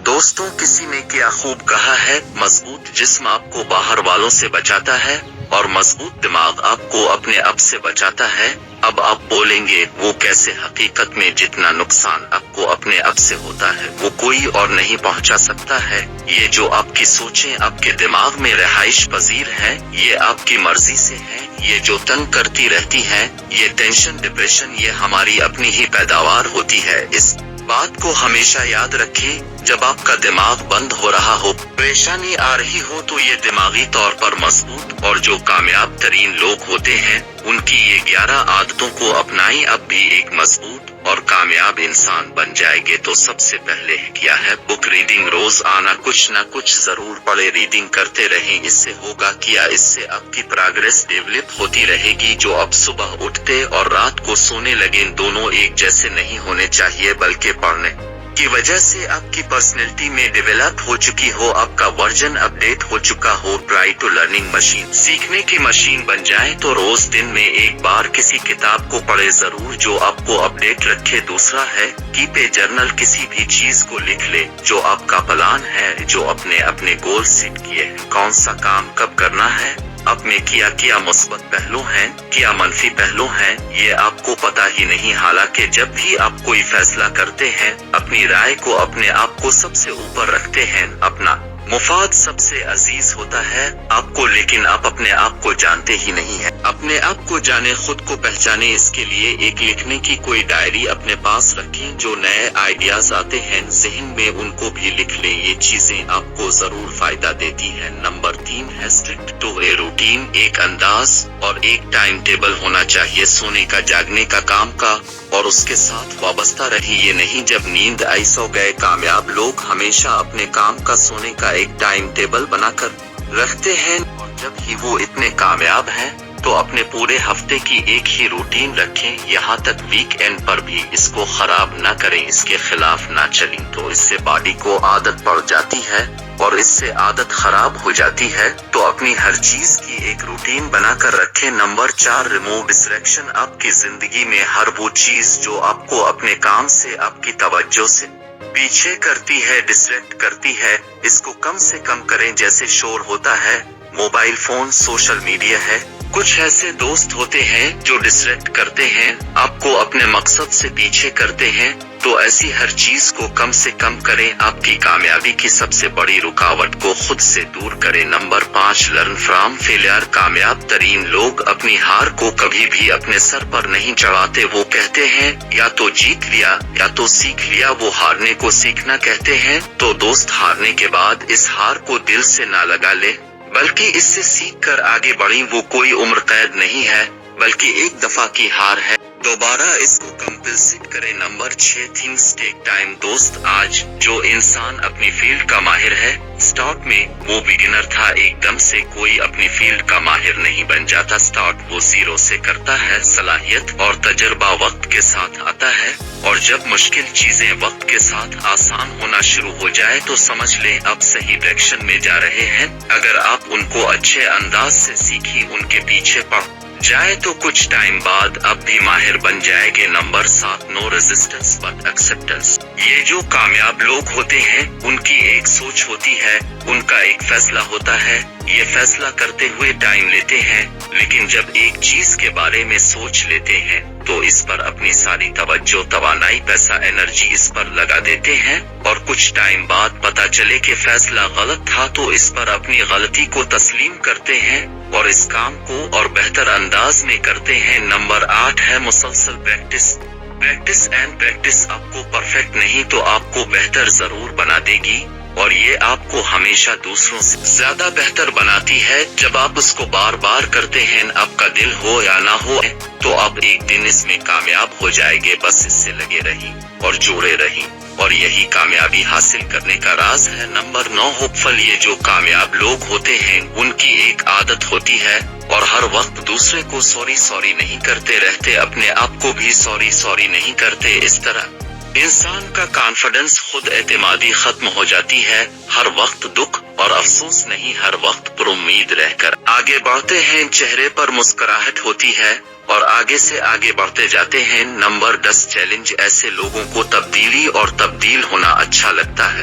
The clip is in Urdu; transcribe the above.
دوستوں، کسی نے کیا خوب کہا ہے، مضبوط جسم آپ کو باہر والوں سے بچاتا ہے اور مضبوط دماغ آپ کو اپنے آپ سے بچاتا ہے۔ اب آپ بولیں گے وہ کیسے؟ حقیقت میں جتنا نقصان آپ کو اپنے آپ سے ہوتا ہے وہ کوئی اور نہیں پہنچا سکتا ہے۔ یہ جو آپ کی سوچیں آپ کے دماغ میں رہائش پذیر ہے، یہ آپ کی مرضی سے ہے۔ یہ جو تنگ کرتی رہتی ہیں، یہ ٹینشن، ڈپریشن، یہ ہماری اپنی ہی پیداوار ہوتی ہے۔ اس بات کو ہمیشہ یاد رکھیں، جب آپ کا دماغ بند ہو رہا ہو، پریشانی آ رہی ہو، تو یہ دماغی طور پر مضبوط اور جو کامیاب ترین لوگ ہوتے ہیں ان کی یہ 11 عادتوں کو اپنائیں، اب بھی ایک مضبوط اور کامیاب انسان بن جائے گے۔ تو سب سے پہلے کیا ہے؟ بک ریڈنگ، روز آنا کچھ نہ کچھ ضرور پڑھے، ریڈنگ کرتے رہیں۔ اس سے ہوگا کیا؟ اس سے آپ کی پروگریس ڈیولپ ہوتی رہے گی۔ جو آپ صبح اٹھتے اور رات کو سونے لگیں دونوں ایک جیسے نہیں ہونے چاہیے، بلکہ پڑھنے کی وجہ سے آپ کی پرسنالٹی میں ڈیولپ ہو چکی ہو، آپ کا ورژن اپ ڈیٹ ہو چکا ہو۔ ٹرائی ٹو لرننگ مشین، سیکھنے کی مشین بن جائیں تو روز دن میں ایک بار کسی کتاب کو پڑھے ضرور جو آپ کو اپ ڈیٹ رکھے۔ دوسرا ہے کیپ اے جرنل، کسی بھی چیز کو لکھ لے جو آپ کا پلان ہے، جو اپنے گول سیٹ کیے ہیں، کون سا کام کب کرنا ہے، آپ میں کیا مثبت پہلو ہیں، کیا منفی پہلو ہیں، یہ آپ کو پتا ہی نہیں۔ حالانکہ جب بھی آپ کوئی فیصلہ کرتے ہیں اپنی رائے کو اپنے آپ کو سب سے اوپر رکھتے ہیں، اپنا مفاد سب سے عزیز ہوتا ہے آپ کو، لیکن آپ اپنے آپ کو جانتے ہی نہیں ہیں۔ اپنے آپ کو جانے، خود کو پہچانے، اس کے لیے ایک لکھنے کی کوئی ڈائری اپنے پاس رکھیں۔ جو نئے آئیڈیاز آتے ہیں ذہن میں ان کو بھی لکھ لیں، یہ چیزیں آپ کو ضرور فائدہ دیتی ہیں۔ نمبر 3 ہے اسٹرکٹ ٹو اے روٹین، ایک انداز اور ایک ٹائم ٹیبل ہونا چاہیے سونے کا، جاگنے کا، کام کا، اور اس کے ساتھ وابستہ رہی۔ یہ نہیں جب نیند آئی سو گئے۔ کامیاب لوگ ہمیشہ اپنے کام کا، سونے کا ایک ٹائم ٹیبل بنا کر رکھتے ہیں، اور جب ہی وہ اتنے کامیاب ہیں تو اپنے پورے ہفتے کی ایک ہی روٹین رکھیں، یہاں تک ویک اینڈ پر بھی اس کو خراب نہ کریں، اس کے خلاف نہ چلیں، تو اس سے باڈی کو عادت پڑ جاتی ہے اور اس سے عادت خراب ہو جاتی ہے۔ تو اپنی ہر چیز کی ایک روٹین بنا کر رکھیں۔ نمبر 4 ریموو ڈسٹریکشن، آپ کی زندگی میں ہر وہ چیز جو آپ کو اپنے کام سے، آپ کی توجہ سے پیچھے کرتی ہے، ڈسٹریکٹ کرتی ہے، اس کو کم سے کم کریں۔ جیسے شور ہوتا ہے، موبائل فون، سوشل میڈیا ہے، کچھ ایسے دوست ہوتے ہیں جو ڈسٹریکٹ کرتے ہیں، آپ کو اپنے مقصد سے پیچھے کرتے ہیں، تو ایسی ہر چیز کو کم سے کم کریں۔ آپ کی کامیابی کی سب سے بڑی رکاوٹ کو خود سے دور کریں۔ نمبر 5 لرن فرام فیلئر، کامیاب ترین لوگ اپنی ہار کو کبھی بھی اپنے سر پر نہیں چڑھاتے۔ وہ کہتے ہیں یا تو جیت لیا یا تو سیکھ لیا، وہ ہارنے کو سیکھنا کہتے ہیں۔ تو دوست، ہارنے کے بعد اس ہار کو دل سے نہ لگا لے، بلکہ اس سے سیکھ کر آگے بڑھیں۔ وہ کوئی عمر قید نہیں ہے، بلکہ ایک دفعہ کی ہار ہے، دوبارہ اس کو کمپنسیٹ کرے۔ نمبر 6 تھنگس ٹیک ٹائم، دوست، آج جو انسان اپنی فیلڈ کا ماہر ہے، سٹارٹ میں وہ بگنر تھا، ایک دم سے کوئی اپنی فیلڈ کا ماہر نہیں بن جاتا۔ سٹارٹ وہ زیرو سے کرتا ہے۔ صلاحیت اور تجربہ وقت کے ساتھ آتا ہے، اور جب مشکل چیزیں وقت کے ساتھ آسان ہونا شروع ہو جائے تو سمجھ لیں آپ صحیح ڈائریکشن میں جا رہے ہیں۔ اگر آپ ان کو اچھے انداز سے سیکھی، ان کے پیچھے پڑ جائے تو کچھ ٹائم بعد اب بھی ماہر بن جائے گے۔ Number 7 no resistance but acceptance, یہ جو کامیاب لوگ ہوتے ہیں ان کی ایک سوچ ہوتی ہے، ان کا ایک فیصلہ ہوتا ہے، یہ فیصلہ کرتے ہوئے ٹائم لیتے ہیں، لیکن جب ایک چیز کے بارے میں سوچ لیتے ہیں تو اس پر اپنی ساری توجہ، توانائی، پیسہ، انرجی اس پر لگا دیتے ہیں، اور کچھ ٹائم بعد پتہ چلے کہ فیصلہ غلط تھا تو اس پر اپنی غلطی کو تسلیم کرتے ہیں اور اس کام کو اور بہتر انداز میں کرتے ہیں۔ نمبر 8 ہے مسلسل پریکٹس، پریکٹس اینڈ پریکٹس آپ کو پرفیکٹ نہیں تو آپ کو بہتر ضرور بنا دے گی، اور یہ آپ کو ہمیشہ دوسروں سے زیادہ بہتر بناتی ہے۔ جب آپ اس کو بار بار کرتے ہیں، آپ کا دل ہو یا نہ ہو، تو آپ ایک دن اس میں کامیاب ہو جائے گے۔ بس اس سے لگے رہیں اور جوڑے رہیں، اور یہی کامیابی حاصل کرنے کا راز ہے۔ نمبر 9 ہوپفل، یہ جو کامیاب لوگ ہوتے ہیں ان کی ایک عادت ہوتی ہے، اور ہر وقت دوسرے کو سوری نہیں کرتے رہتے، اپنے آپ کو بھی سوری نہیں کرتے۔ اس طرح انسان کا کانفیڈنس، خود اعتمادی ختم ہو جاتی ہے۔ ہر وقت دکھ اور افسوس نہیں، ہر وقت پر امید رہ کر آگے بڑھتے ہیں، چہرے پر مسکراہٹ ہوتی ہے اور آگے سے آگے بڑھتے جاتے ہیں۔ نمبر 10 چیلنج، ایسے لوگوں کو تبدیلی اور تبدیل ہونا اچھا لگتا ہے۔